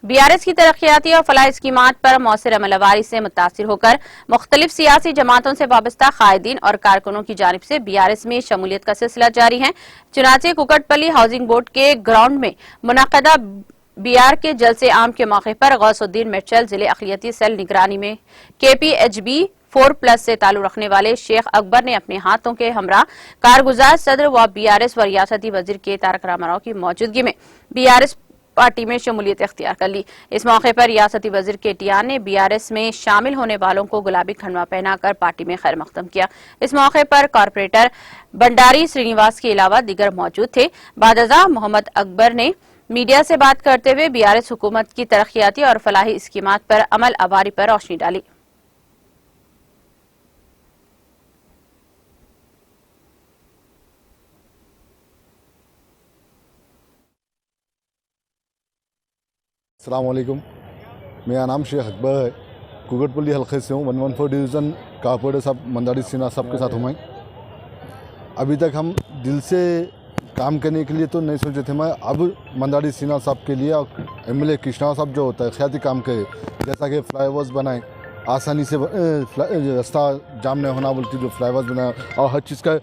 BRS की तरक्याती और फलाही स्कीमात पर मौसर अमलवारी से मुतासिर होकर मुख्तलिफ सियासी जमातों से वाबस्ता कायदीन और कारकुनों की जानिब से बीआरएस में शमूलियत का सिलसिला जारी है। चुनाचे कुकटपल्ली हाउसिंग बोर्ड के ग्राउंड में मुनक़दा बीआर के जलसे आम के मौके पर गौसुद्दीन मिर्चल जिले अक़लियती सेल निगरानी में KPHB 4+ से ताल्लुक रखने वाले शेख अकबर ने अपने हाथों के हमरा कारगुजार सदर व बीआरएस व रियासती वजीर के तारक रामाराव की मौजूदगी में बीआरएस पार्टी में शमूलियत इख्तियार कर ली। इस मौके पर रियासती वजीर KTR ने बीआरएस में शामिल होने वालों को गुलाबी खंडवा पहनाकर पार्टी में खैर मकदम किया। इस मौके पर कॉरपोरेटर बंडारी श्रीनिवास के अलावा दीगर मौजूद थे। बादशाह मोहम्मद अकबर ने मीडिया से बात करते हुए बीआरएस हुकूमत की तरक्याती और फलाही स्कीमात पर अमल अवारी पर रोशनी डाली। अस्सलाम वालेकुम, मेरा नाम शेख अकबर है। कुकटपल्ली हल्के से हूँ। 114 डिवीज़न कॉरपोरेटर साहब मंदारी सिन्हा साहब के साथ हूँ मैं। अभी तक हम दिल से काम करने के लिए तो नहीं सोचे थे। मैं अब मंदारी सिन्हा साहब के लिए और MLA कृष्णा साहब जो होता है ख्याति काम करे, जैसा कि फ्लाईओवर्स बनाए, आसानी से रास्ता जाम नहीं होना बोलती जो फ्लाईओवर्स बनाए, और हर चीज़ का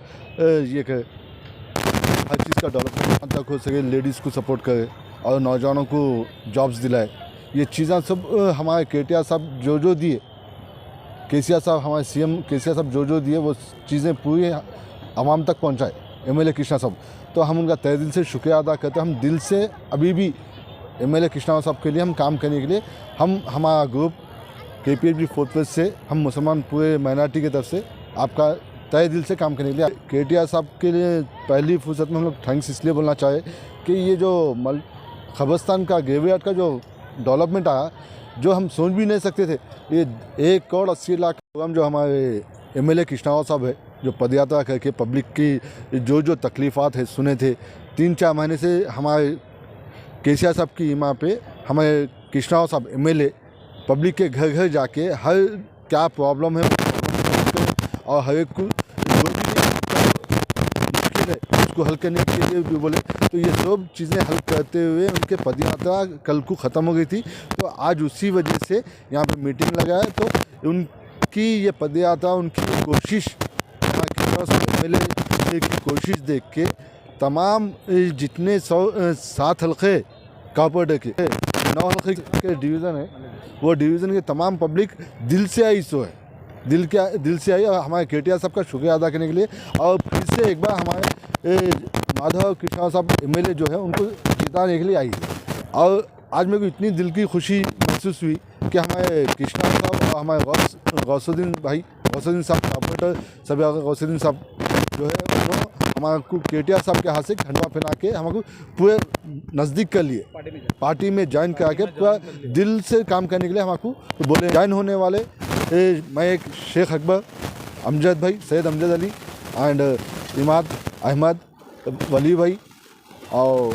डेवलपमेंट तक हो सके, लेडीज़ को सपोर्ट करे और नौजवानों को जॉब्स दिलाए। ये चीज़ें सब हमारे KTR साहब जो दिए, KCR साहब हमारे CM KCR साहब जो दिए वो चीज़ें पूरी आवाम तक पहुंचाए MLA कृष्णा साहब। तो हम उनका तहे दिल से शुक्रिया अदा करते हैं। हम दिल से अभी भी MLA कृष्णा साहब के लिए हम काम करने के लिए हमारा ग्रुप KPHB 4+ से हम मुसलमान पूरे माइनॉरिटी की तरफ से आपका तहे दिल से काम करने के लिए KTR साहब के लिए पहली फुर्सत में हम लोग थैंक्स इसलिए बोलना चाहे कि ये जो कब्रिस्तान का ग्रेवयार्ड का जो डेवलपमेंट आया, जो हम सोच भी नहीं सकते थे। ये 1,80,00,000 प्रोग्राम जो हमारे MLA कृष्णा साहब है, जो पदयात्रा करके पब्लिक की जो तकलीफ़ात है सुने थे। 3-4 महीने से हमारे KCR साहब की इमाम पे हमारे कृष्णा साहब MLA पब्लिक के घर घर जाके हर क्या प्रॉब्लम है और हर एक को जो भी मुश्किल है उसको हल करने के लिए भी बोले। तो ये सब चीज़ें हल करते हुए उनके पदयात्रा कल को ख़त्म हो गई थी। तो आज उसी वजह से यहाँ पे मीटिंग लगा है। तो उनकी ये पदयात्रा, उनकी कोशिश, MLA की कोशिश देख के तमाम जितने 7 हल्के कॉरपोरेटर के 9 हल्के के डिवीज़न है, वो डिवीज़न के तमाम पब्लिक दिल से आई सो है, दिल से आई। और हमारे KTR साहब का शुक्रिया अदा करने के लिए और फिर से एक बार हमारे माधव कृष्णा साहब MLA जो है उनको जिताने के लिए आई। और आज मेरे को इतनी दिल की खुशी महसूस हुई कि हमारे कृष्णा साहब और हमारे गौसुद्दीन साहब कॉरपोरेटर सभी गौसुद्दीन साहब जो है वो हमारे KTR साहब के हाथ से खंडवा पहना के हमको पूरे नज़दीक कर लिए, पार्टी में ज्वाइन करा के पूरा दिल से काम करने के लिए हमको तो बोले। ज्वाइन होने वाले मैं एक शेख अकबर, अमजद भाई, सैयद अमजद अली एंड इमाद अहमद वली भाई और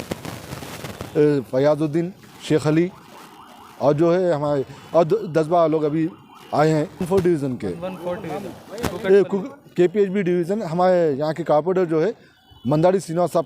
फयाजुद्दीन शेख अली और जो है हमारे और 10-12 लोग अभी आए हैं 114 डिवीज़न के KPHB डिवीज़न। हमारे यहाँ के कॉरपोरेटर जो है मंदारी सिन्हा साहब